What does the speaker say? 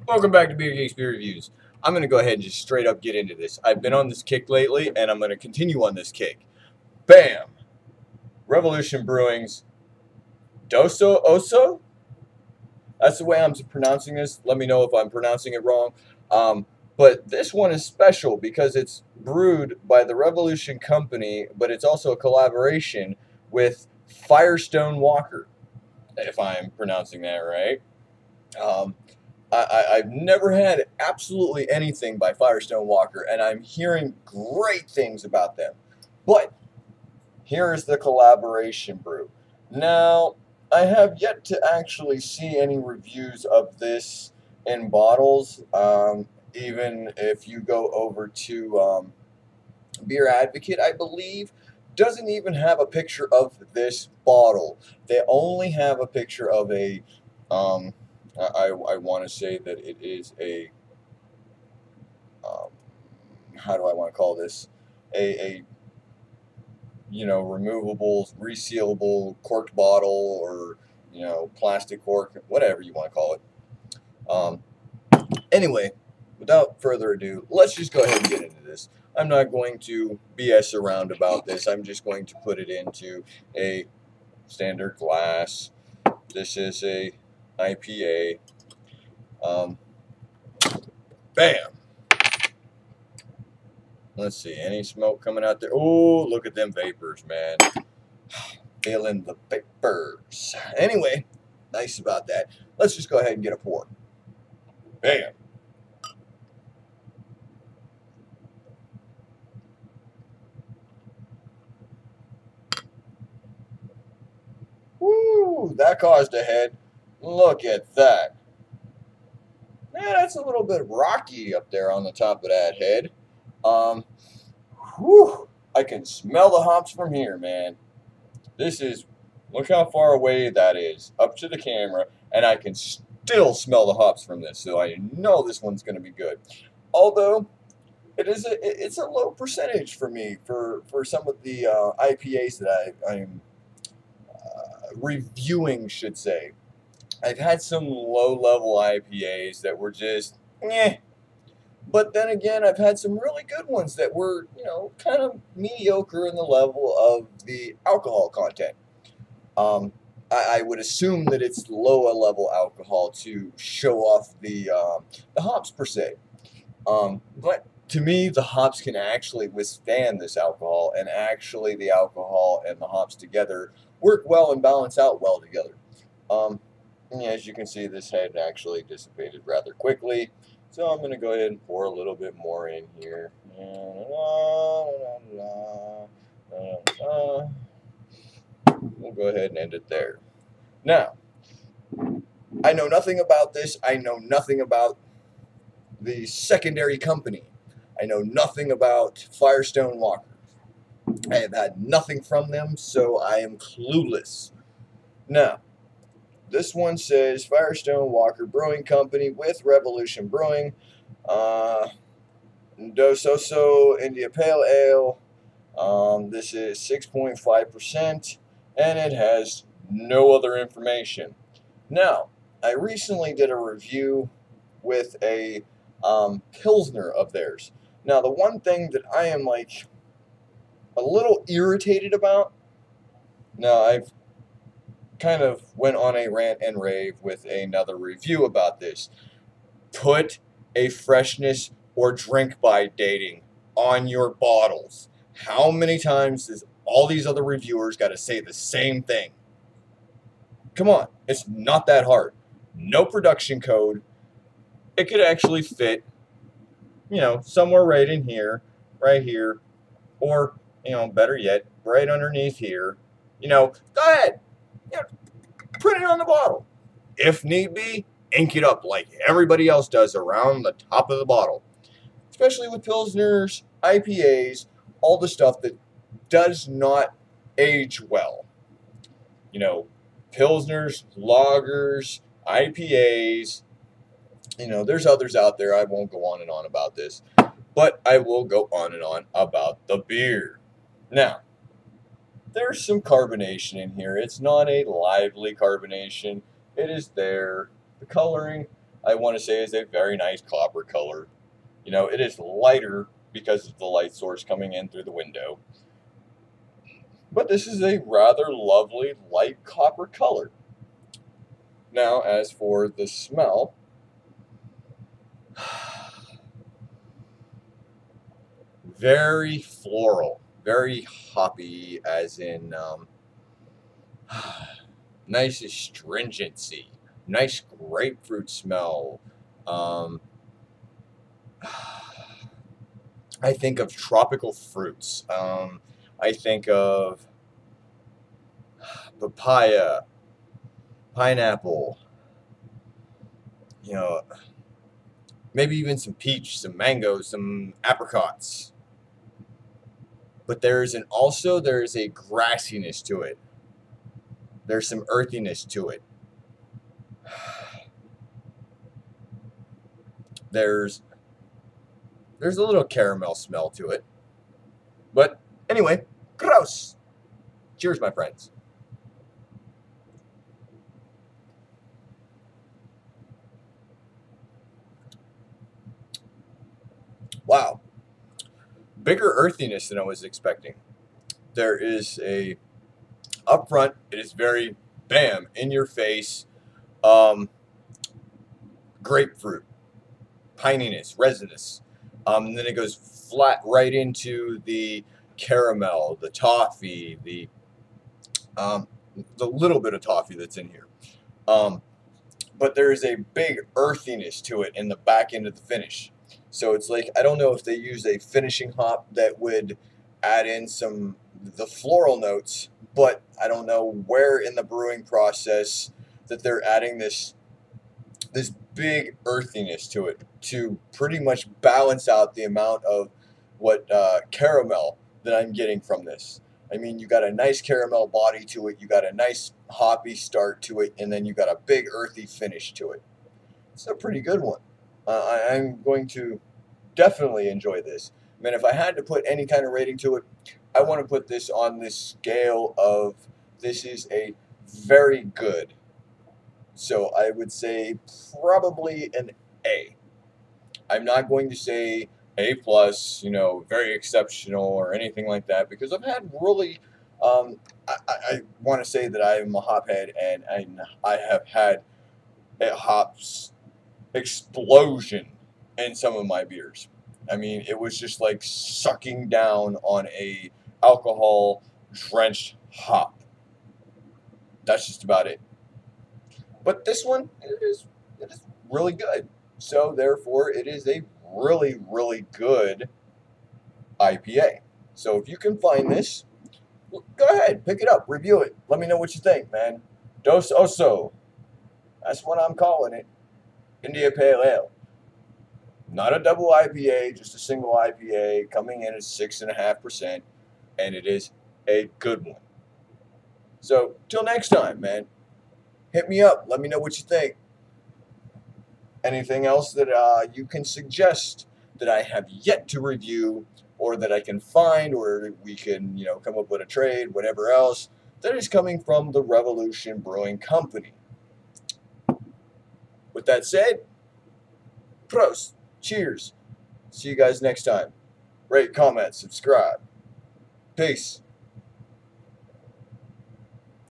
Welcome back to Beer Geeks Beer Reviews. I'm going to go ahead and just straight up get into this. I've been on this kick lately, and I'm going to continue on this kick. Bam! Revolution Brewing's Oso? That's the way I'm pronouncing this. Let me know if I'm pronouncing it wrong. But this one is special because it's brewed by the Revolution Company, but it's also a collaboration with Firestone Walker, if I'm pronouncing that right. I've never had absolutely anything by Firestone Walker, and I'm hearing great things about them. But here is the collaboration brew. Now, I have yet to actually see any reviews of this in bottles. Even if you go over to Beer Advocate, I believe, doesn't even have a picture of this bottle. They only have a picture of a I want to say that it is a, how do I want to call this? A removable, resealable corked bottle, or, plastic cork, whatever you want to call it. Anyway, without further ado, let's just go ahead and get into this. I'm not going to BS around about this. I'm just going to put it into a standard glass. This is a IPA. Bam! Let's see, any smoke coming out there? Oh, look at them vapors, man. Feeling the vapors. Anyway, nice about that. Let's just go ahead and get a pour. Bam! Woo! That caused a head. Look at that. Yeah, that's a little bit rocky up there on the top of that head. Whew, I can smell the hops from here, man. This is, look how far away that is, up to the camera, and I can still smell the hops from this, so I know this one's going to be good. Although, it's a low percentage for me for some of the IPAs that I'm reviewing, should say. I've had some low-level IPAs that were just, eh. But then again, I've had some really good ones that were, kind of mediocre in the level of the alcohol content. I would assume that it's lower level alcohol to show off the hops per se. But to me, the hops can actually withstand this alcohol, and actually the alcohol and the hops together work well and balance out well together. As you can see, this head actually dissipated rather quickly. So I'm going to go ahead and pour a little bit more in here. We'll go ahead and end it there. Now, I know nothing about this. I know nothing about the secondary company. I know nothing about Firestone Walker. I have had nothing from them, so I am clueless. Now, this one says Firestone Walker Brewing Company with Revolution Brewing, Dos Osos India Pale Ale. This is 6.5%, and it has no other information. Now, I recently did a review with a Pilsner of theirs. Now, the one thing that I am like a little irritated about, now I've kind of went on a rant and rave with another review about this. Put a freshness or drink by dating on your bottles. How many times does all these other reviewers got to say the same thing? Come on, it's not that hard. No production code. It could actually fit, somewhere right in here, right here, or, better yet, right underneath here. Go ahead. Print it on the bottle. If need be, ink it up like everybody else does around the top of the bottle. Especially with Pilsners, IPAs, all the stuff that does not age well. Pilsners, lagers, IPAs. There's others out there. I won't go on and on about this. But I will go on and on about the beer. Now, there's some carbonation in here. It's not a lively carbonation. It is there. The coloring, I want to say is a very nice copper color. You know, it is lighter because of the light source coming in through the window. But this is a rather lovely light copper color. Now, as for the smell, very floral, very hoppy, as in nice astringency, nice grapefruit smell. Um, I think of tropical fruits. I think of papaya, pineapple, you know, maybe even some peach, some mango, some apricots. But there's a grassiness to it. There's some earthiness to it. There's a little caramel smell to it. But anyway, gross. Cheers, my friends. Wow. Bigger earthiness than I was expecting. There is a up front, it is very bam in your face. Grapefruit, pininess, resinous. And then it goes flat right into the caramel, the toffee, the little bit of toffee that's in here. But there is a big earthiness to it in the back end of the finish. So it's like, I don't know if they use a finishing hop that would add in the floral notes, but I don't know where in the brewing process that they're adding this big earthiness to it to pretty much balance out the amount of what caramel that I'm getting from this. I mean, you got a nice caramel body to it, you got a nice hoppy start to it, and then you got a big earthy finish to it. It's a pretty good one. I'm going to definitely enjoy this. I mean, if I had to put any kind of rating to it, I want to put this on this scale of this is a very good. So I would say probably an A. I'm not going to say A plus, you know, very exceptional or anything like that because I've had really, I want to say that I am a hophead and I have had a hops explosion in some of my beers. I mean, it was just like sucking down on a alcohol drenched hop. That's just about it. But this one, it is really good. So therefore, it is a really, really good IPA. So if you can find this, go ahead, pick it up, review it. Let me know what you think, man. Dos Oso. That's what I'm calling it. India Pale Ale. Not a double IPA, just a single IPA coming in at 6.5%, and it is a good one. So till next time, man. Hit me up. Let me know what you think. Anything else that you can suggest that I have yet to review or that I can find or we can, you know, come up with a trade, whatever else, that is coming from the Revolution Brewing Company. With that said, prost, cheers. See you guys next time. Rate, comment, subscribe. Peace.